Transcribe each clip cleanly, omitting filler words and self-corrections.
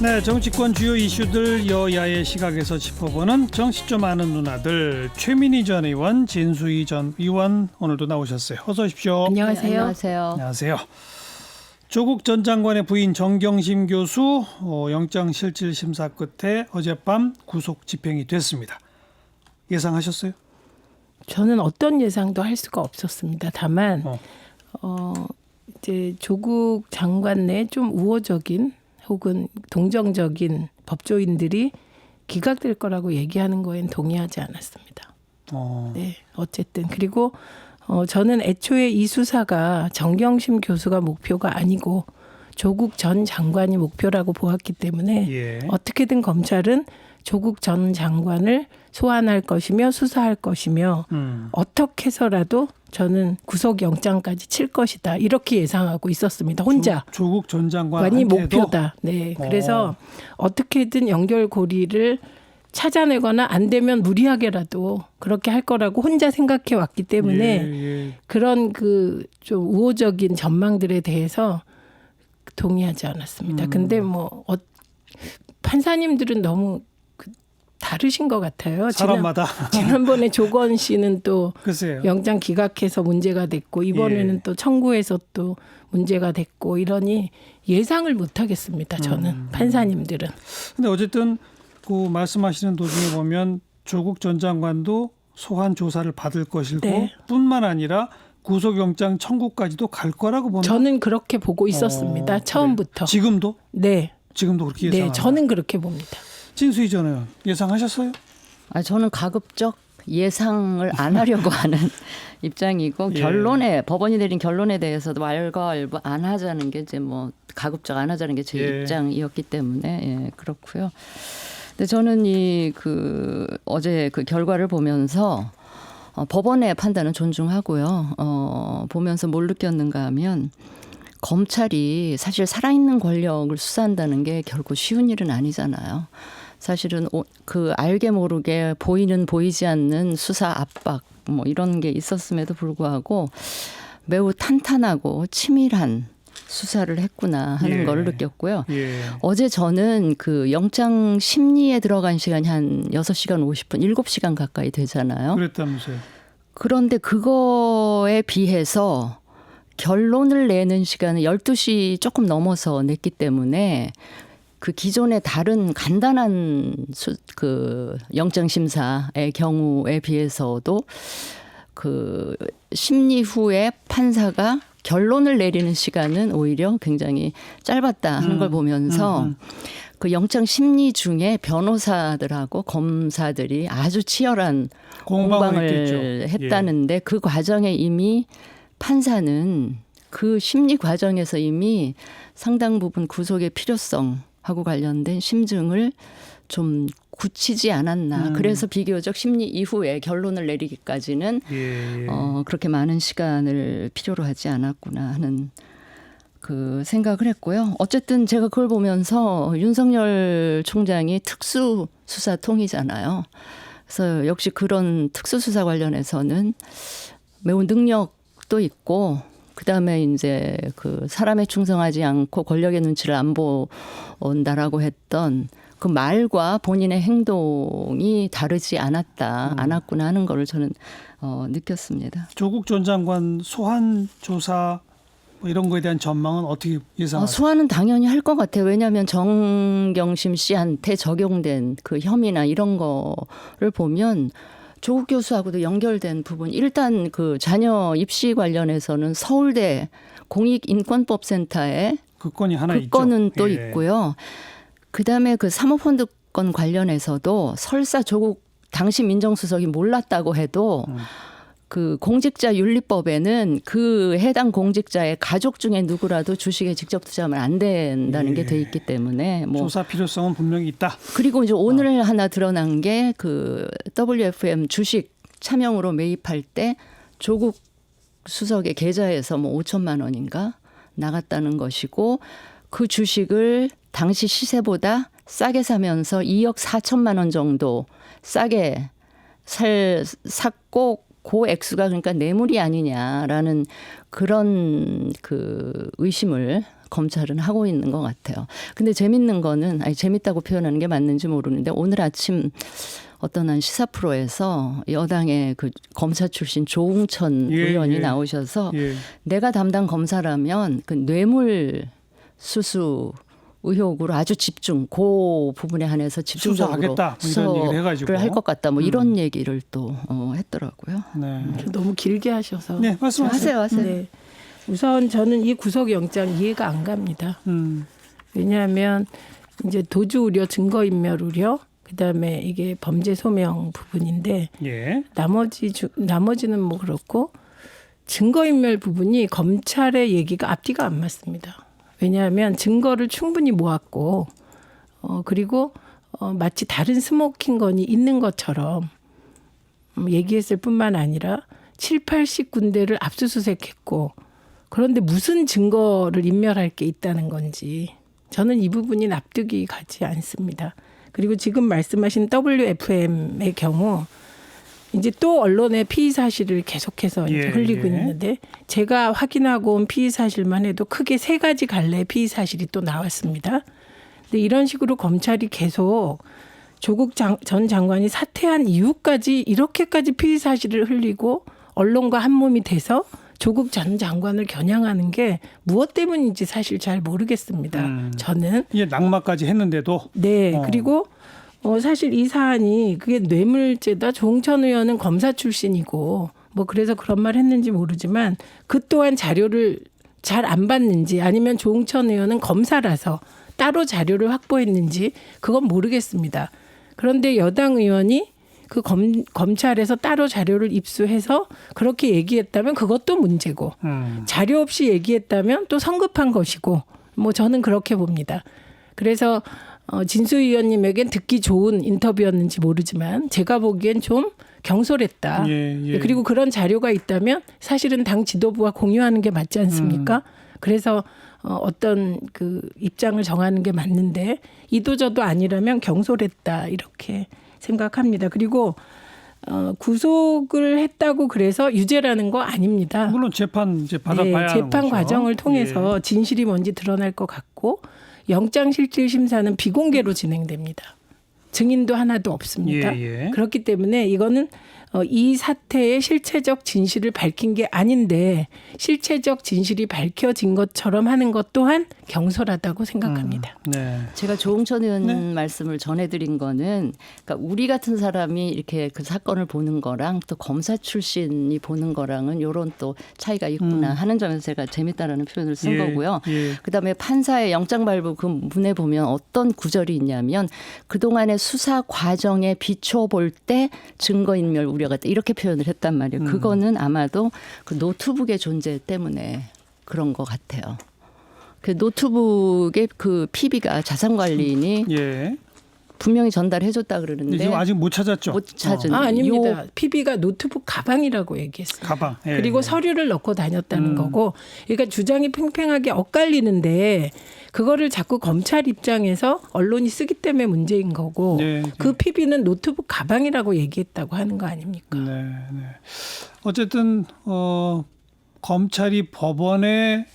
네, 정치권 주요 이슈들 여야의 시각에서 짚어보는 정치 좀 아는 누나들, 최민희 전 의원, 진수희 전 의원 오늘도 나오셨어요. 어서 오십시오. 안녕하세요. 네, 안녕하세요. 안녕하세요. 조국 전 장관의 부인 정경심 교수 영장실질심사 끝에 어젯밤 구속 집행이 됐습니다. 예상하셨어요? 저는 어떤 예상도 할 수가 없었습니다. 다만 이제 조국 장관 내 좀 우호적인 혹은 동정적인 법조인들이 기각될 거라고 얘기하는 거엔 동의하지 않았습니다. 네, 어쨌든 그리고 저는 애초에 이 수사가 정경심 교수가 목표가 아니고 조국 전 장관이 목표라고 보았기 때문에 어떻게든 검찰은 조국 전 장관을 소환할 것이며 수사할 것이며 어떻게 해서라도 저는 구속영장까지 칠 것이다. 이렇게 예상하고 있었습니다. 혼자. 조국 전 장관이 목표다. 네, 그래서 어떻게든 연결고리를 찾아내거나 안 되면 무리하게라도 그렇게 할 거라고 혼자 생각해 왔기 때문에 그런 그 좀 우호적인 전망들에 대해서 동의하지 않았습니다. 근데 뭐 판사님들은 너무 다르신 것 같아요. 사람마다. 지난번에 조건 씨는 또 글쎄요. 영장 기각해서 문제가 됐고 이번에는 또 청구해서 또 문제가 됐고 이러니 예상을 못 하겠습니다. 저는 판사님들은. 근데 어쨌든 그 말씀하시는 도중에 보면 조국 전 장관도 소환 조사를 받을 것이고 뿐만 아니라 구속영장 청구까지도 갈 거라고 보는. 저는 그렇게 보고 있었습니다. 처음부터. 그래. 지금도? 네. 지금도 그렇게 예상합니다. 네, 저는 그렇게 봅니다. 진수희 전 의원 예상하셨어요? 저는 가급적 예상을 안 하려고 하는 입장이고 결론에 법원이 내린 결론에 대해서도 왈가왈부 안 하자는 게 이제 뭐 가급적 안 하자는 게 제 입장이었기 때문에 그렇고요. 근데 저는 어제 그 결과를 보면서 법원의 판단은 존중하고요. 보면서 뭘 느꼈는가 하면 검찰이 사실 살아있는 권력을 수사한다는 게 결코 쉬운 일은 아니잖아요. 사실은 그 알게 모르게 보이는 보이지 않는 수사 압박 뭐 이런 게 있었음에도 불구하고 매우 탄탄하고 치밀한 수사를 했구나 하는 걸 느꼈고요. 어제 저는 그 영장 심리에 들어간 시간이 한 6시간 50분, 7시간 가까이 되잖아요. 그랬다면서요. 그런데 그거에 비해서 결론을 내는 시간은 12시 조금 넘어서 냈기 때문에 그 기존의 다른 간단한 그 영장심사의 경우에 비해서도 그 심리 후에 판사가 결론을 내리는 시간은 오히려 굉장히 짧았다 하는 걸 보면서 그 영장 심리 중에 변호사들하고 검사들이 아주 치열한 공방을 했다는데 그 과정에 이미 판사는 그 심리 과정에서 이미 상당 부분 구속의 필요성하고 관련된 심증을 좀 굳히지 않았나. 그래서 비교적 심리 이후에 결론을 내리기까지는 그렇게 많은 시간을 필요로 하지 않았구나 하는 그 생각을 했고요. 어쨌든 제가 그걸 보면서 윤석열 총장이 특수수사통이잖아요. 그래서 역시 그런 특수수사 관련해서는 매우 능력도 있고 그다음에 이제 그 사람에 충성하지 않고 권력의 눈치를 안 본다라고 했던 그 말과 본인의 행동이 다르지 않았구나 하는 거를 저는 느꼈습니다. 조국 전 장관 소환 조사 뭐 이런 거에 대한 전망은 어떻게 예상하세요? 소환은 당연히 할 것 같아요. 왜냐하면 정경심 씨한테 적용된 그 혐의나 이런 거를 보면 조국 교수하고도 연결된 부분. 일단 그 자녀 입시 관련해서는 서울대 공익인권법센터에 그 건이 하나 있죠. 그 건은 또 있고요. 그다음에 그 사모펀드 건 관련해서도 설사 조국 당시 민정수석이 몰랐다고 해도 그 공직자윤리법에는 그 해당 공직자의 가족 중에 누구라도 주식에 직접 투자하면 안 된다는 게 돼 있기 때문에 뭐 조사 필요성은 분명히 있다. 그리고 이제 오늘 하나 드러난 게 그 WFM 주식 차명으로 매입할 때 조국 수석의 계좌에서 뭐 5천만 원인가 나갔다는 것이고 그 주식을 당시 시세보다 싸게 사면서 2억 4천만 원 정도 싸게 샀고 그 액수가 그러니까 뇌물이 아니냐라는 그런 그 의심을 검찰은 하고 있는 것 같아요. 근데 재밌는 거는 재밌다고 표현하는 게 맞는지 모르는데 오늘 아침 어떤 한 시사 프로에서 여당의 그 검사 출신 조응천 의원이 나오셔서 내가 담당 검사라면 그 뇌물 수수 의혹으로 아주 집중, 그 부분에 한해서 집중적으로 수사를 할 것 같다. 뭐 이런 얘기를 또 했더라고요. 네. 너무 길게 하셔서. 네, 말씀하세요. 하세요. 네. 우선 저는 이 구속영장 이해가 안 갑니다. 왜냐하면 이제 도주 우려, 증거인멸 우려, 그다음에 이게 범죄 소명 부분인데 나머지는 뭐 그렇고 증거인멸 부분이 검찰의 얘기가 앞뒤가 안 맞습니다. 왜냐하면 증거를 충분히 모았고 그리고 마치 다른 스모킹 건이 있는 것처럼 얘기했을 뿐만 아니라 7, 80군데를 압수수색했고 그런데 무슨 증거를 인멸할 게 있다는 건지 저는 이 부분이 납득이 가지 않습니다. 그리고 지금 말씀하신 WFM의 경우 이제 또 언론의 피의 사실을 계속해서 이제 흘리고 있는데 제가 확인하고 온 피의 사실만 해도 크게 3가지 갈래의 피의 사실이 또 나왔습니다. 근데 이런 식으로 검찰이 계속 조국 전 장관이 사퇴한 이후까지 이렇게까지 피의 사실을 흘리고 언론과 한 몸이 돼서 조국 전 장관을 겨냥하는 게 무엇 때문인지 사실 잘 모르겠습니다. 저는. 이게 낙마까지 했는데도. 네. 그리고 사실 이 사안이 그게 뇌물죄다. 조응천 의원은 검사 출신이고 뭐 그래서 그런 말 했는지 모르지만 그 또한 자료를 잘 안 받는지 아니면 조응천 의원은 검사라서 따로 자료를 확보했는지 그건 모르겠습니다. 그런데 여당 의원이 그 검찰에서 따로 자료를 입수해서 그렇게 얘기했다면 그것도 문제고 자료 없이 얘기했다면 또 성급한 것이고 뭐 저는 그렇게 봅니다. 그래서 진수 의원님에겐 듣기 좋은 인터뷰였는지 모르지만 제가 보기엔 좀 경솔했다. 그리고 그런 자료가 있다면 사실은 당 지도부와 공유하는 게 맞지 않습니까? 그래서 어떤 그 입장을 정하는 게 맞는데 이도저도 아니라면 경솔했다 이렇게 생각합니다. 그리고 구속을 했다고 그래서 유죄라는 거 아닙니다. 물론 재판 이제 받아봐야 하는 재판 거죠. 과정을 통해서 진실이 뭔지 드러날 것 같고 영장실질심사는 비공개로 진행됩니다. 증인도 하나도 없습니다. 그렇기 때문에 이거는 이 사태의 실체적 진실을 밝힌 게 아닌데 실체적 진실이 밝혀진 것처럼 하는 것 또한 경솔하다고 생각합니다. 제가 조응천 의원 말씀을 전해드린 거는 그러니까 우리 같은 사람이 이렇게 그 사건을 보는 거랑 또 검사 출신이 보는 거랑은 이런 또 차이가 있구나 하는 점에서 제가 재밌다라는 표현을 쓴 거고요. 그다음에 판사의 영장 발부 그 문에 보면 어떤 구절이 있냐면 그동안의 수사 과정에 비춰볼 때 증거인멸 우려가 있다 이렇게 표현을 했단 말이에요. 그거는 아마도 그 노트북의 존재 때문에 그런 것 같아요. 그 노트북의 그 PB가 자산관리인이 분명히 전달해줬다 그러는데 지금 아직 못 찾았죠. 못 찾은. 아닙니다. PB가 노트북 가방이라고 얘기했어요. 가방. 그리고 서류를 넣고 다녔다는 거고. 그러니까 주장이 팽팽하게 엇갈리는데 그거를 자꾸 검찰 입장에서 언론이 쓰기 때문에 문제인 거고 그 PB는 노트북 가방이라고 얘기했다고 하는 거 아닙니까? 어쨌든 검찰이 법원에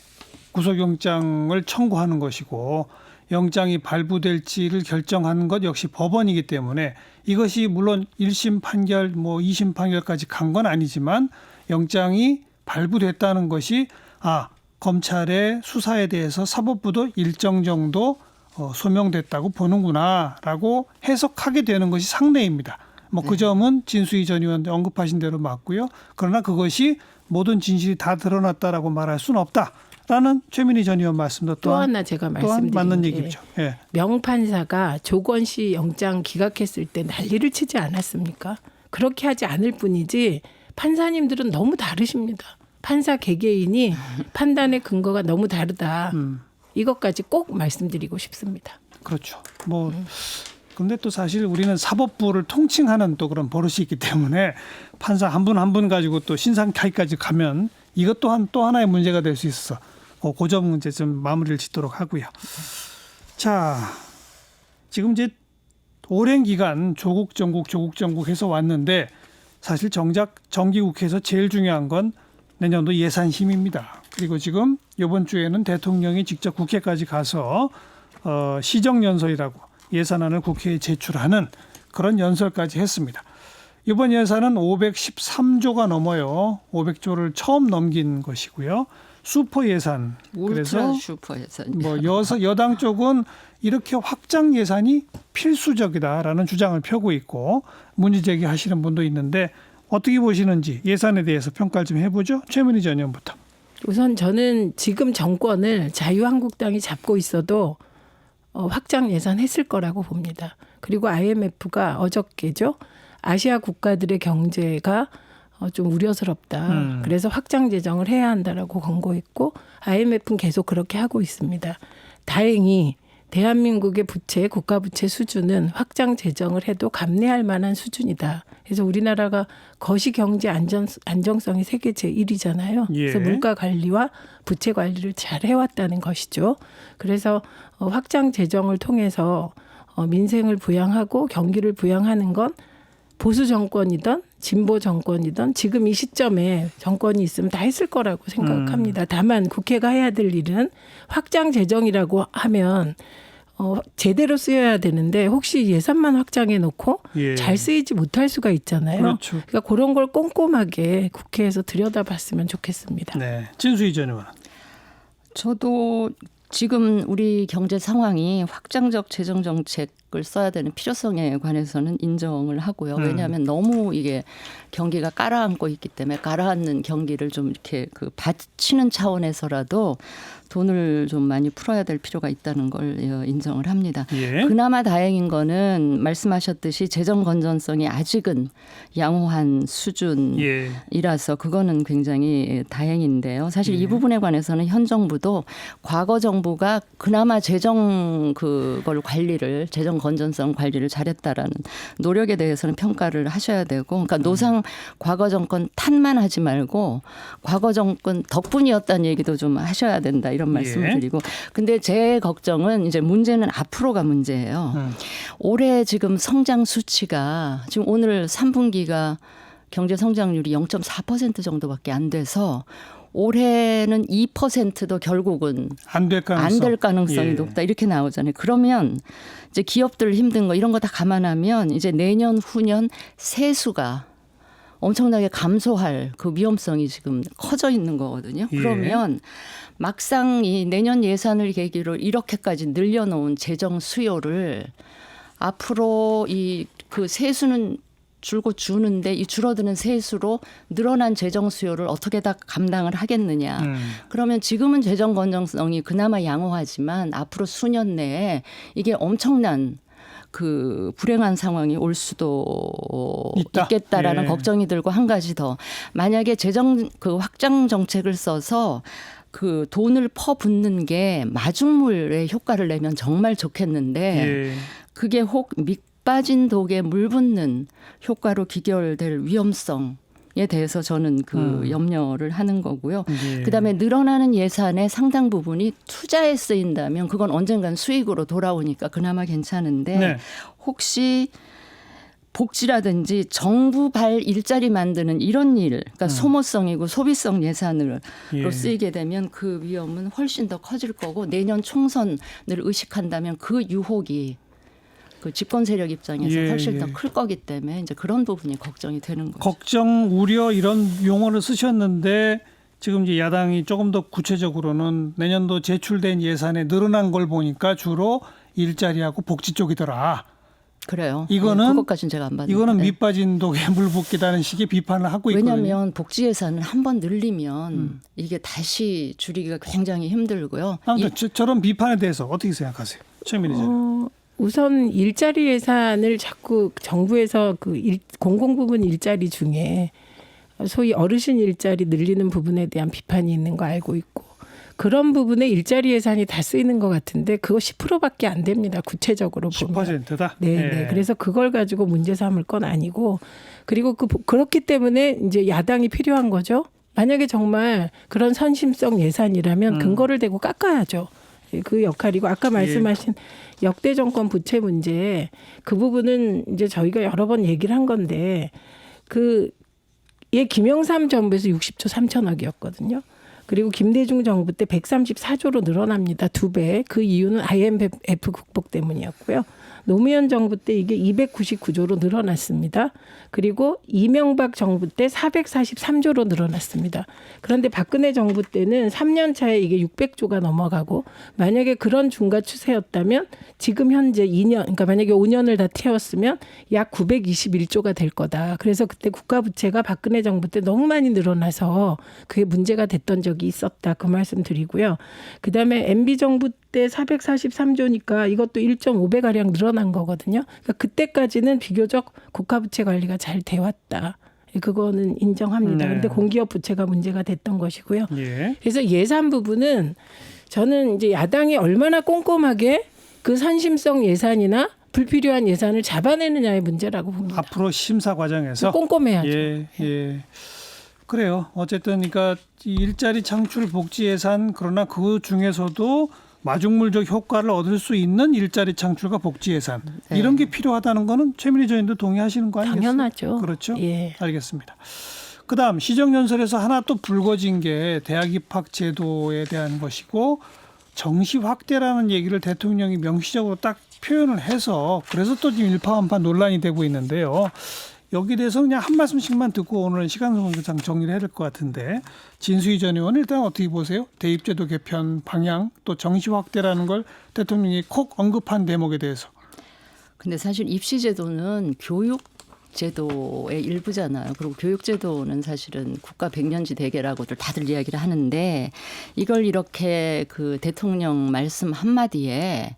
구속영장을 청구하는 것이고 영장이 발부될지를 결정하는 것 역시 법원이기 때문에 이것이 물론 1심 판결 뭐 2심 판결까지 간 건 아니지만 영장이 발부됐다는 것이 검찰의 수사에 대해서 사법부도 일정 정도 소명됐다고 보는구나라고 해석하게 되는 것이 상례입니다. 뭐 그 점은 진수희 전 의원 언급하신 대로 맞고요. 그러나 그것이 모든 진실이 다 드러났다라고 말할 수는 없다라는 최민희 전 의원 말씀도 또 하나 제가 말씀드리는 맞는 얘기죠. 명판사가 조건 씨 영장 기각했을 때 난리를 치지 않았습니까? 그렇게 하지 않을 뿐이지 판사님들은 너무 다르십니다. 판사 개개인이 판단의 근거가 너무 다르다. 이것까지 꼭 말씀드리고 싶습니다. 그렇죠. 근데 또 사실 우리는 사법부를 통칭하는 또 그런 버릇이 있기 때문에 판사 한 분 한 분 가지고 또 신상타의까지 가면 이것 또한 또 하나의 문제가 될 수 있어서 그 점은 이제 좀 마무리를 짓도록 하고요. 자, 지금 이제 오랜 기간 조국 정국 해서 왔는데 사실 정작 정기국회에서 제일 중요한 건 내년도 예산심입니다. 그리고 지금 이번 주에는 대통령이 직접 국회까지 가서 시정연설이라고 예산안을 국회에 제출하는 그런 연설까지 했습니다. 이번 예산은 513조가 넘어요. 500조를 처음 넘긴 것이고요. 슈퍼 예산. 울트라 슈퍼 예산. 뭐 여당 쪽은 이렇게 확장 예산이 필수적이다라는 주장을 펴고 있고 문제 제기하시는 분도 있는데 어떻게 보시는지 예산에 대해서 평가를 좀 해보죠. 최민희 전 의원부터. 우선 저는 지금 정권을 자유한국당이 잡고 있어도 확장 예산했을 거라고 봅니다. 그리고 IMF가 어저께죠. 아시아 국가들의 경제가 좀 우려스럽다. 그래서 확장 재정을 해야 한다라고 권고했고 IMF는 계속 그렇게 하고 있습니다. 다행히 대한민국의 부채, 국가 부채 수준은 확장 재정을 해도 감내할 만한 수준이다. 그래서 우리나라가 거시 경제 안정성이 세계 제1위잖아요. 그래서 물가 관리와 부채 관리를 잘 해왔다는 것이죠. 그래서 확장 재정을 통해서 민생을 부양하고 경기를 부양하는 건 보수 정권이든 진보 정권이든 지금 이 시점에 정권이 있으면 다 했을 거라고 생각합니다. 다만 국회가 해야 될 일은 확장 재정이라고 하면 제대로 쓰여야 되는데 혹시 예산만 확장해 놓고 잘 쓰이지 못할 수가 있잖아요. 그렇죠. 그러니까 그런 걸 꼼꼼하게 국회에서 들여다봤으면 좋겠습니다. 네, 진수희 전 의원. 저도 지금 우리 경제 상황이 확장적 재정 정책을 써야 되는 필요성에 관해서는 인정을 하고요. 왜냐하면 너무 이게 경기가 가라앉고 있기 때문에 가라앉는 경기를 좀 이렇게 받치는 차원에서라도 돈을 좀 많이 풀어야 될 필요가 있다는 걸 인정을 합니다. 그나마 다행인 거는 말씀하셨듯이 재정 건전성이 아직은 양호한 수준이라서 그거는 굉장히 다행인데요. 사실 이 부분에 관해서는 현 정부도 과거 정부가 그나마 재정 그걸 관리를 재정 건전성 관리를 잘했다라는 노력에 대해서는 평가를 하셔야 되고 그러니까 노상 과거 정권 탓만 하지 말고 과거 정권 덕분이었다는 얘기도 좀 하셔야 된다. 이런 말씀을 드리고 근데 제 걱정은 이제 문제는 앞으로가 문제예요. 올해 지금 성장 수치가 지금 오늘 3분기가 경제 성장률이 0.4% 정도밖에 안 돼서 올해는 2%도 결국은 안 될 가능성이 높다 이렇게 나오잖아요. 그러면 이제 기업들 힘든 거 이런 거 다 감안하면 이제 내년 후년 세수가 엄청나게 감소할 그 위험성이 지금 커져 있는 거거든요. 그러면 막상 이 내년 예산을 계기로 이렇게까지 늘려놓은 재정 수요를 앞으로 그 세수는 줄고 주는데 이 줄어드는 세수로 늘어난 재정 수요를 어떻게 다 감당을 하겠느냐. 그러면 지금은 재정 건전성이 그나마 양호하지만 앞으로 수년 내에 이게 엄청난 그 불행한 상황이 올 수도 있겠다라는 걱정이 들고 한 가지 더 만약에 재정 그 확장 정책을 써서 그 돈을 퍼붓는 게 마중물의 효과를 내면 정말 좋겠는데 그게 혹 밑빠진 독에 물 붓는 효과로 귀결될 위험성에 대해서 저는 그 염려를 하는 거고요. 그다음에 늘어나는 예산의 상당 부분이 투자에 쓰인다면 그건 언젠간 수익으로 돌아오니까 그나마 괜찮은데 혹시 복지라든지 정부발 일자리 만드는 이런 일, 그러니까 소모성이고 소비성 예산으로 쓰이게 되면 그 위험은 훨씬 더 커질 거고 내년 총선을 의식한다면 그 유혹이 그 집권 세력 입장에서 훨씬 더 클 거기 때문에 이제 그런 부분이 걱정이 되는 거죠. 걱정, 우려 이런 용어를 쓰셨는데 지금 이제 야당이 조금 더 구체적으로는 내년도 제출된 예산에 늘어난 걸 보니까 주로 일자리하고 복지 쪽이더라. 그래요. 이거는 그것까지는 제가 안 봤는데. 이거는 밑빠진 독에 물 붓기다는 식의 비판을 하고 있거든요. 왜냐하면 복지 예산을 한번 늘리면 이게 다시 줄이기가 굉장히 힘들고요. 아무튼 저런 비판에 대해서 어떻게 생각하세요? 최민희 전. 우선 일자리 예산을 자꾸 정부에서 공공부문 일자리 중에 소위 어르신 일자리 늘리는 부분에 대한 비판이 있는 거 알고 있고 그런 부분에 일자리 예산이 다 쓰이는 것 같은데 그거 10%밖에 안 됩니다. 구체적으로 보면. 10%다? 네. 그래서 그걸 가지고 문제 삼을 건 아니고 그리고 그렇기 때문에 이제 야당이 필요한 거죠. 만약에 정말 그런 선심성 예산이라면 근거를 대고 깎아야죠. 그 역할이고 아까 말씀하신 역대 정권 부채 문제 그 부분은 이제 저희가 여러 번 얘기를 한 건데 김영삼 정부에서 60조 3천억이었거든요. 그리고 김대중 정부 때 134조로 늘어납니다. 2배. 그 이유는 IMF 극복 때문이었고요. 노무현 정부 때 이게 299조로 늘어났습니다. 그리고 이명박 정부 때 443조로 늘어났습니다. 그런데 박근혜 정부 때는 3년 차에 이게 600조가 넘어가고 만약에 그런 중과 추세였다면 지금 현재 2년, 그러니까 만약에 5년을 다 태웠으면 약 921조가 될 거다. 그래서 그때 국가 부채가 박근혜 정부 때 너무 많이 늘어나서 그게 문제가 됐던 적이 있었다. 그 말씀 드리고요. 그다음에 MB 정부 때 443조니까 이것도 1.5배 가량 늘어난 거거든요. 그러니까 그때까지는 비교적 국가 부채 관리가 잘 돼 왔다. 그거는 인정합니다. 그런데 공기업 부채가 문제가 됐던 것이고요. 예. 그래서 예산 부분은 저는 이제 야당이 얼마나 꼼꼼하게 그 선심성 예산이나 불필요한 예산을 잡아내느냐의 문제라고 봅니다. 앞으로 심사 과정에서 꼼꼼해야죠. 예. 그래요. 어쨌든 그러니까 이 일자리 창출 복지 예산 그러나 그 중에서도 마중물적 효과를 얻을 수 있는 일자리 창출과 복지 예산 이런 게 필요하다는 거는 최민희 의원님도 동의하시는 거 아니겠어요? 당연하죠. 그렇죠. 예. 알겠습니다. 그다음 시정연설에서 하나 또 불거진 게 대학 입학 제도에 대한 것이고 정시 확대라는 얘기를 대통령이 명시적으로 딱 표현을 해서 그래서 또 지금 일파만파 논란이 되고 있는데요. 여기에 대해서 그냥 한 말씀씩만 듣고 오늘은 시간 관계상 정리를 해야 될 것 같은데 진수희 전 의원 일단 어떻게 보세요? 대입제도 개편 방향 또 정시 확대라는 걸 대통령이 콕 언급한 대목에 대해서. 근데 사실 입시제도는 교육 제도의 일부잖아요. 그리고 교육제도는 사실은 국가 백년지 대계라고들 다들 이야기를 하는데 이걸 이렇게 그 대통령 말씀 한마디에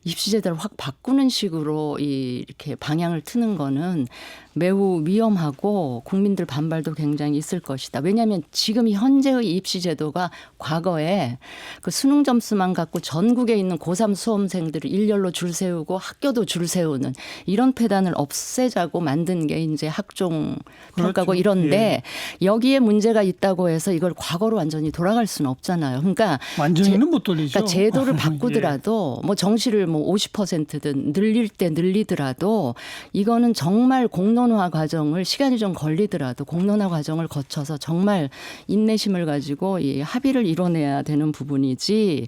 입시제도를 확 바꾸는 식으로 이렇게 방향을 트는 거는 매우 위험하고 국민들 반발도 굉장히 있을 것이다. 왜냐하면 지금 현재의 입시제도가 과거에 그 수능 점수만 갖고 전국에 있는 고3 수험생들을 일렬로 줄 세우고 학교도 줄 세우는 이런 폐단을 없애자고 만든 게 이제 학종 평가고 그렇죠. 이런데 여기에 문제가 있다고 해서 이걸 과거로 완전히 돌아갈 수는 없잖아요. 그러니까 완전히는 못 돌리죠. 그러니까 제도를 바꾸더라도 뭐 정시를 뭐 50%든 늘릴 때 늘리더라도 이거는 정말 공론화 과정을 시간이 좀 걸리더라도 공론화 과정을 거쳐서 정말 인내심을 가지고 이 합의를 이뤄내야 되는 부분이지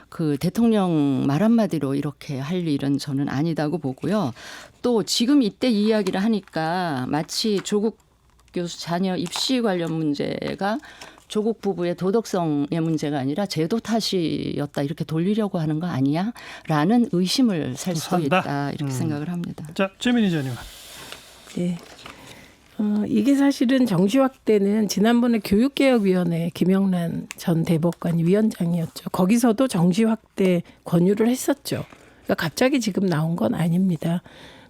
그 대통령 말 한마디로 이렇게 할 일은 저는 아니다고 보고요. 또 지금 이때 이 이야기를 하니까 마치 조국 교수 자녀 입시 관련 문제가 조국 부부의 도덕성의 문제가 아니라 제도 탓이었다 이렇게 돌리려고 하는 거 아니야? 라는 의심을 살 수도 있다 이렇게 생각을 합니다. 자, 최민희 전 의원. 네. 이게 사실은 정시 확대는 지난번에 교육개혁위원회 김영란 전 대법관이 위원장이었죠. 거기서도 정시 확대 권유를 했었죠. 그러니까 갑자기 지금 나온 건 아닙니다.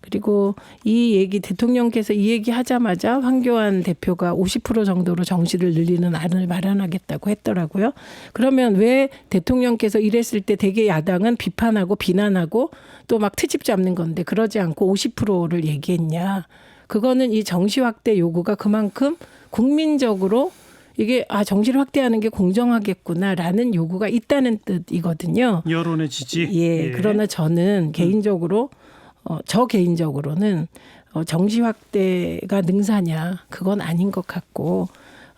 그리고 이 얘기 대통령께서 이 얘기 하자마자 황교안 대표가 50% 정도로 정시를 늘리는 안을 마련하겠다고 했더라고요. 그러면 왜 대통령께서 이랬을 때 대개 야당은 비판하고 비난하고 또 막 트집 잡는 건데 그러지 않고 50%를 얘기했냐. 그거는 이 정시 확대 요구가 그만큼 국민적으로 이게 정시를 확대하는 게 공정하겠구나라는 요구가 있다는 뜻이거든요. 여론의 지지. 예. 그러나 저는 개인적으로 저 개인적으로는 정시 확대가 능사냐 그건 아닌 것 같고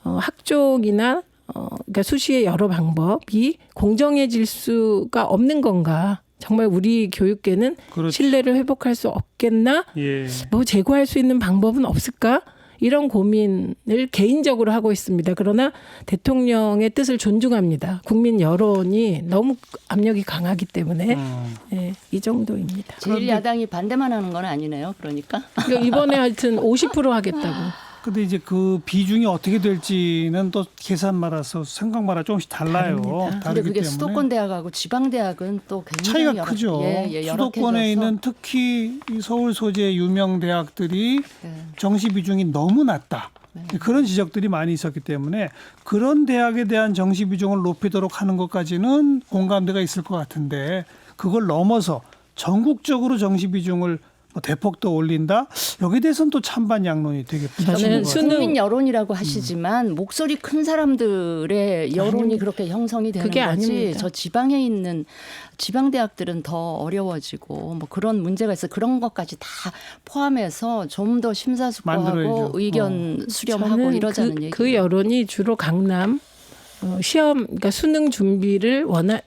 학종이나 그러니까 수시의 여러 방법이 공정해질 수가 없는 건가? 정말 우리 교육계는 그렇죠. 신뢰를 회복할 수 없겠나? 예. 뭐 제고할 수 있는 방법은 없을까? 이런 고민을 개인적으로 하고 있습니다. 그러나 대통령의 뜻을 존중합니다. 국민 여론이 너무 압력이 강하기 때문에 예, 이 정도입니다. 제일 야당이 반대만 하는 건 아니네요. 그러니까. 이번에 하여튼 50% 하겠다고. 근데 이제 그 비중이 어떻게 될지는 또 계산마라서 생각마다 조금씩 달라요. 다릅니다. 근데 그게 때문에. 수도권 대학하고 지방 대학은 또 굉장히 차이가 크죠. 수도권에 열악해져서. 있는 특히 이 서울 소재 유명 대학들이 네. 정시 비중이 너무 낮다. 그런 지적들이 많이 있었기 때문에 그런 대학에 대한 정시 비중을 높이도록 하는 것까지는 공감대가 있을 것 같은데 그걸 넘어서 전국적으로 정시 비중을 대폭 더 올린다? 여기에 대해서는 또 찬반 양론이 되게 부딪히는 것 같아요. 국민 여론이라고 하시지만 목소리 큰 사람들의 여론이 아닙니다. 그렇게 형성이 되는 그게 거지. 아닙니다. 저 지방에 있는 지방 대학들은 더 어려워지고 뭐 그런 문제가 있어. 그런 것까지 다 포함해서 좀 더 심사숙고하고 만들어야죠. 의견 수렴하고 저는 이러자는 얘기. 그 여론이 주로 강남, 시험, 그러니까 수능 준비를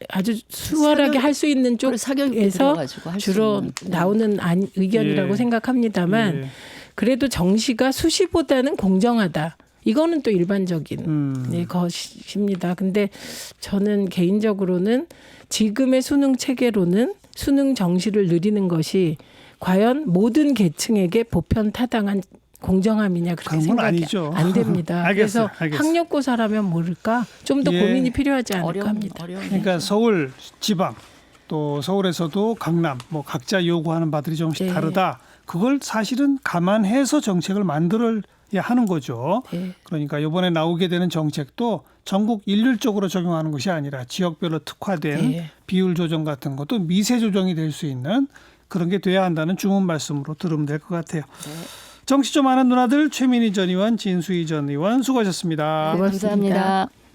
아주 수월하게 할 수 있는 사교육에 쪽에서 들어가지고 할수 주로 있는. 나오는 의견이라고 예. 생각합니다만 예. 그래도 정시가 수시보다는 공정하다. 이거는 또 일반적인 것입니다. 근데 저는 개인적으로는 지금의 수능 체계로는 수능 정시를 늘리는 것이 과연 모든 계층에게 보편타당한 공정함이냐 그렇게 그런 건 생각이 아니죠. 안 됩니다. 알겠어요. 그래서 알겠어요. 학력고사라면 모를까 좀 더 예. 고민이 필요하지 않을까 합니다. 그러니까 서울, 지방 또 서울에서도 강남 뭐 각자 요구하는 바들이 조금씩 네. 다르다. 그걸 사실은 감안해서 정책을 만들어야 하는 거죠. 네. 그러니까 이번에 나오게 되는 정책도 전국 일률적으로 적용하는 것이 아니라 지역별로 특화된 네. 비율 조정 같은 것도 미세 조정이 될 수 있는 그런 게 돼야 한다는 주문 말씀으로 들으면 될 것 같아요. 정치 좀 아는 누나들 최민희 전 의원, 진수희 전 의원 수고하셨습니다. 고맙습니다. 감사합니다.